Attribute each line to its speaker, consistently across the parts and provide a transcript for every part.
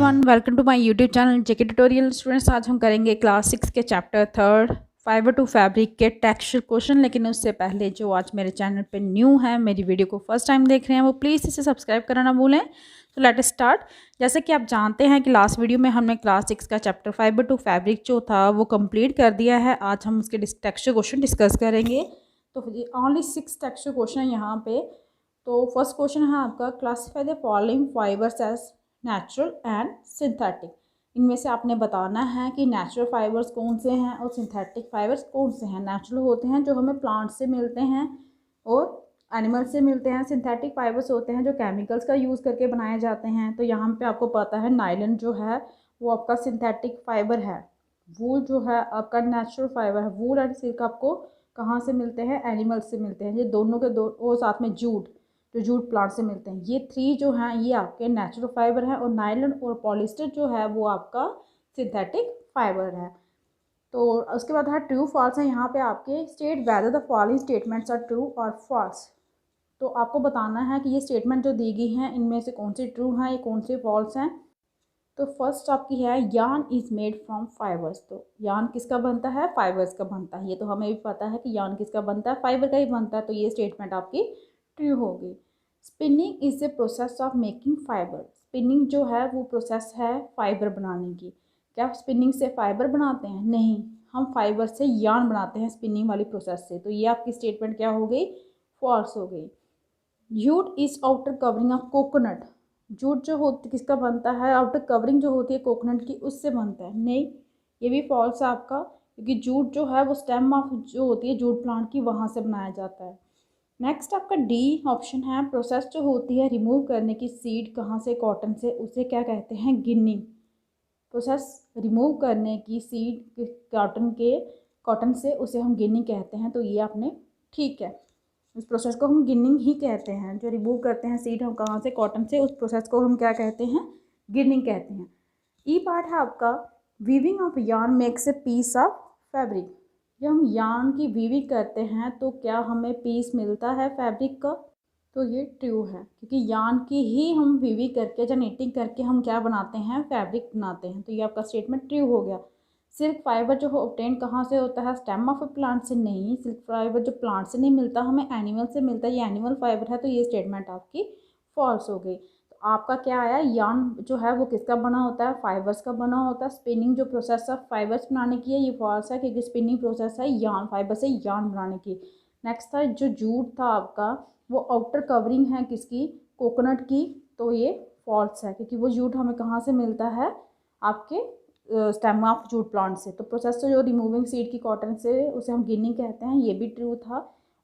Speaker 1: Everyone, welcome to my YouTube channel JK tutorial. Students, आज हम करेंगे क्लास 6 के चैप्टर 3 फाइबर टू फैब्रिक के टेक्सचर क्वेश्चन। लेकिन उससे पहले जो आज मेरे चैनल पे न्यू है, मेरी वीडियो को फर्स्ट टाइम देख रहे हैं, वो प्लीज़ इसे सब्सक्राइब करना ना भूलें। तो लेट अस स्टार्ट। जैसे कि आप जानते हैं कि लास्ट वीडियो में हमने क्लास 6 का चैप्टर फाइबर टू फैब्रिक जो था वो कंप्लीट कर दिया है। आज हम उसके टेक्सचर क्वेश्चन डिस्कस करेंगे। तो ओनली 6 टेक्सचर क्वेश्चन है यहाँ पे। तो फर्स्ट क्वेश्चन है आपका, classify the following fibres as natural and synthetic. इनमें से आपने बताना है कि नेचुरल फाइबर्स कौन से हैं और सिंथेटिक फाइबर्स कौन से हैं। नेचुरल होते हैं जो हमें प्लांट से मिलते हैं और एनिमल से मिलते हैं। सिंथेटिक फाइबर्स होते हैं जो केमिकल्स का यूज़ करके बनाए जाते हैं। तो यहाँ पे आपको पता है नायलॉन जो है वो आपका सिंथेटिक फाइबर है। वूल जो है आपका नेचुरल फाइबर है। वूल एंड सिल्क आपको कहाँ से मिलते हैं? एनिमल्स से मिलते हैं। ये दोनों के दो, और साथ में जूट, जो जूट प्लांट से मिलते हैं। ये 3 जो हैं ये आपके नेचुरल फाइबर हैं और नायलॉन और पॉलिस्टर जो है वो आपका सिंथेटिक फाइबर है। तो उसके बाद है ट्रू फॉल्स है यहाँ पे आपके, state whether the following statements are true और फॉल्स। तो आपको बताना है कि ये स्टेटमेंट जो दी गई हैं इनमें से कौन सी ट्रू हैं या कौन से फॉल्स हैं। तो फर्स्ट आपकी है yarn is made from fibres. तो यार्न किसका बनता है? फाइबर्स का बनता है। ये तो हमें भी पता है कि यार्न किसका बनता है? फाइबर का ही बनता है। तो ये स्टेटमेंट आपकी ट्रू होगी। Spinning is a process of making fibre. Spinning जो है वो प्रोसेस है फाइबर बनाने की। क्या स्पिनिंग से फाइबर बनाते हैं? नहीं, हम फाइबर से यार्न बनाते हैं स्पिनिंग वाली प्रोसेस से। तो ये आपकी स्टेटमेंट क्या हो गई? फॉल्स हो गई। Jute is outer covering of coconut. Jute जो होती किसका बनता है? आउटर कवरिंग जो होती है कोकोनट की, उससे बनता है। नहीं, ये भी फॉल्स है आपका, क्योंकि जूट जो है वो स्टेम ऑफ जो होती है जूट प्लांट की, वहाँ से बनाया जाता है। नेक्स्ट आपका डी ऑप्शन है, प्रोसेस जो होती है रिमूव करने की सीड कहाँ से? कॉटन से, उसे क्या कहते हैं? गिनिंग। प्रोसेस रिमूव करने की सीड कॉटन से, उसे हम गिनिंग कहते हैं। तो ये आपने ठीक है, उस प्रोसेस को हम गिनिंग ही कहते हैं। जो रिमूव करते हैं सीड हम कहाँ से? कॉटन से, उस प्रोसेस को हम क्या कहते हैं? गिनिंग कहते हैं। ई पार्ट है आपका, weaving of yarn makes a piece of fabric. जब हम यार्न की वीविंग करते हैं तो क्या हमें पीस मिलता है फैब्रिक का? तो ये ट्रू है, क्योंकि यार्न की ही हम वीविंग करके या नीटिंग करके हम क्या बनाते हैं? फैब्रिक बनाते हैं। तो ये आपका स्टेटमेंट ट्रू हो गया। सिल्क फाइबर जो ऑब्टेन कहाँ से होता है? स्टेम ऑफ ए प्लांट से। नहीं, सिल्क फाइबर जो प्लांट से नहीं मिलता, हमें एनिमल से मिलता है। ये एनिमल फाइबर है। तो ये स्टेटमेंट आपकी फॉल्स हो गई। तो आपका क्या आया? यार्न जो है वो किसका बना होता है? फाइबर्स का बना होता है। स्पिनिंग जो प्रोसेस है फाइबर्स बनाने की है, ये फॉल्स है, क्योंकि स्पिनिंग प्रोसेस है यार्न, फाइबर से यार्न बनाने की। नेक्स्ट था जो जूट था आपका, वो आउटर कवरिंग है किसकी? कोकोनट की। तो ये फॉल्स है, क्योंकि वो जूट हमें कहाँ से मिलता है? आपके स्टेम ऑफ जूट प्लांट से। तो प्रोसेस जो रिमूविंग सीड की कॉटन से, उसे हम गिनिंग कहते हैं। ये भी ट्रू था।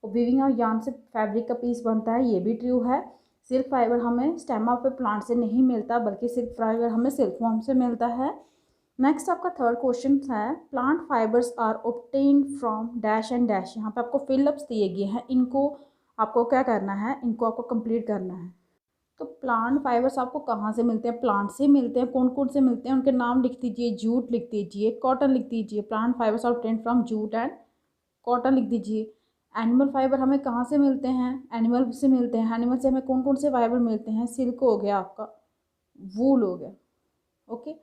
Speaker 1: और वीविंग ऑफ यार्न से फैब्रिक का पीस बनता है, ये भी ट्रू है। सिल्क फाइबर हमें स्टेम ऑफ ए प्लांट से नहीं मिलता, बल्कि सिल्क फाइबर हमें सिल्क फॉर्म से मिलता है। नेक्स्ट आपका थर्ड क्वेश्चन है, plant fibres are obtained from dash and dash. यहाँ पे आपको फिलअप्स दिए गए हैं, इनको आपको क्या करना है? इनको आपको कंप्लीट करना है। तो प्लांट फाइबर्स आपको कहाँ से मिलते हैं? प्लांट से मिलते हैं। कौन कौन से मिलते हैं उनके नाम लिख दीजिए। जूट लिख दीजिए, कॉटन लिख दीजिए। Plant fibres are obtained from jute and cotton लिख दीजिए। एनिमल फाइबर हमें कहाँ से मिलते हैं? एनिमल से मिलते हैं। एनिमल से हमें कौन कौन से फाइबर मिलते हैं? सिल्क हो गया आपका, वूल हो गया। ओके,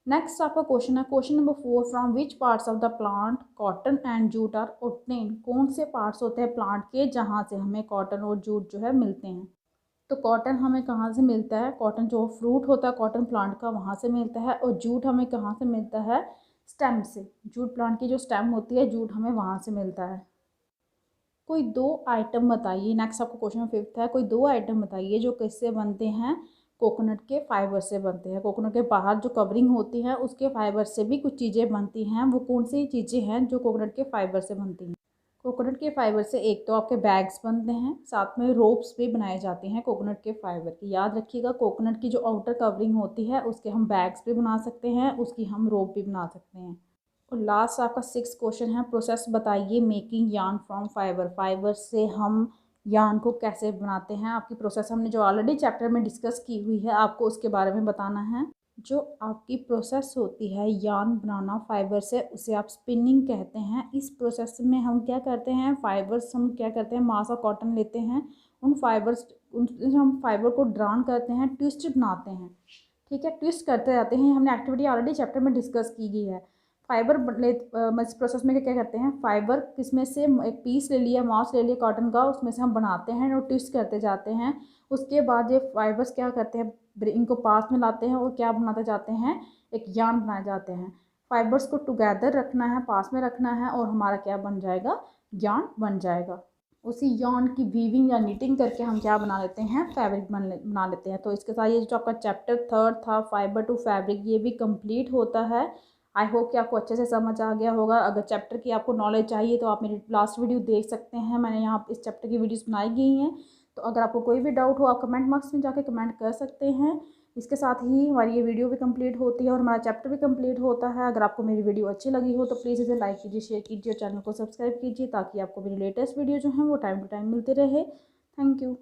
Speaker 1: नेक्स्ट आपका क्वेश्चन है, question number 4, from which parts of the plant cotton and jute are obtained. कौन से पार्ट्स होते हैं प्लांट के जहाँ से हमें कॉटन और जूट जो है मिलते हैं? तो कॉटन हमें कहाँ से मिलता है? कॉटन जो फ्रूट होता है कॉटन प्लांट का, वहाँ से मिलता है। और जूट हमें कहाँ से मिलता है? स्टेम से। जूट प्लांट की जो स्टेम होती है, जूट हमें वहाँ से मिलता है। कोई 2 आइटम बताइए। नेक्स्ट आपको क्वेश्चन 5 है, कोई 2 आइटम बताइए जो किससे बनते हैं? कोकोनट के फाइबर से बनते हैं। कोकोनट के बाहर जो कवरिंग होती है उसके फाइबर से भी कुछ चीज़ें बनती हैं। वो कौन सी चीज़ें हैं जो कोकोनट के फाइबर से बनती हैं? कोकोनट के फाइबर से एक तो आपके बैग्स बनते हैं, साथ में रोप्स भी बनाए जाते हैं कोकोनट के फाइबर की। याद रखिएगा, कोकोनट की जो आउटर कवरिंग होती है उसके हम बैग्स भी बना सकते हैं, उसकी हम रोप भी बना सकते हैं। और लास्ट आपका 6 क्वेश्चन है, प्रोसेस बताइए making yarn from fibre. Fibre से हम यार्न को कैसे बनाते हैं? आपकी प्रोसेस हमने जो ऑलरेडी चैप्टर में डिस्कस की हुई है, आपको उसके बारे में बताना है। जो आपकी प्रोसेस होती है यार्न बनाना फाइबर से, उसे आप स्पिनिंग कहते हैं। इस प्रोसेस में हम क्या करते हैं? फाइबर्स हम क्या करते हैं? मास ऑफ कॉटन लेते हैं, उन फाइबर्स हम फाइबर को ड्राउन करते हैं, ट्विस्ट बनाते हैं। ठीक है, ट्विस्ट करते जाते हैं। हमने एक्टिविटी ऑलरेडी चैप्टर में डिस्कस की गई है। फाइबर इस प्रोसेस में क्या करते हैं, फाइबर किसमें से एक पीस ले लिया, मास ले लिया कॉटन का, उसमें से हम बनाते हैं और ट्विस्ट करते जाते हैं। उसके बाद ये फाइबर्स क्या करते हैं, इनको पास में लाते हैं और क्या बनाते जाते हैं, एक यार्न बनाए जाते हैं। फाइबर्स को टुगेदर रखना है, पास में रखना है और हमारा क्या बन जाएगा, यार्न बन जाएगा। उसी यार्न की वीविंग या नीटिंग करके हम क्या बना लेते हैं, फैब्रिक बना लेते हैं। तो इसके साथ ये जो आपका चैप्टर 3 था फाइबर टू फैब्रिक, ये भी कंप्लीट होता है। आई होप कि आपको अच्छे से समझ आ गया होगा। अगर चैप्टर की आपको नॉलेज चाहिए तो आप मेरी लास्ट वीडियो देख सकते हैं, मैंने यहाँ इस चैप्टर की वीडियोस बनाई गई हैं। तो अगर आपको कोई भी डाउट हो आप कमेंट बॉक्स में जाके कमेंट कर सकते हैं। इसके साथ ही हमारी ये वीडियो भी कंप्लीट होती है और हमारा चैप्टर भी कंप्लीट होता है। अगर आपको मेरी वीडियो अच्छी लगी हो तो प्लीज़ इसे लाइक कीजिए, शेयर कीजिए और चैनल को सब्सक्राइब कीजिए, ताकि आपको मेरी लेटेस्ट वीडियो जो है वो टाइम टू टाइम मिलते रहे। Thank you.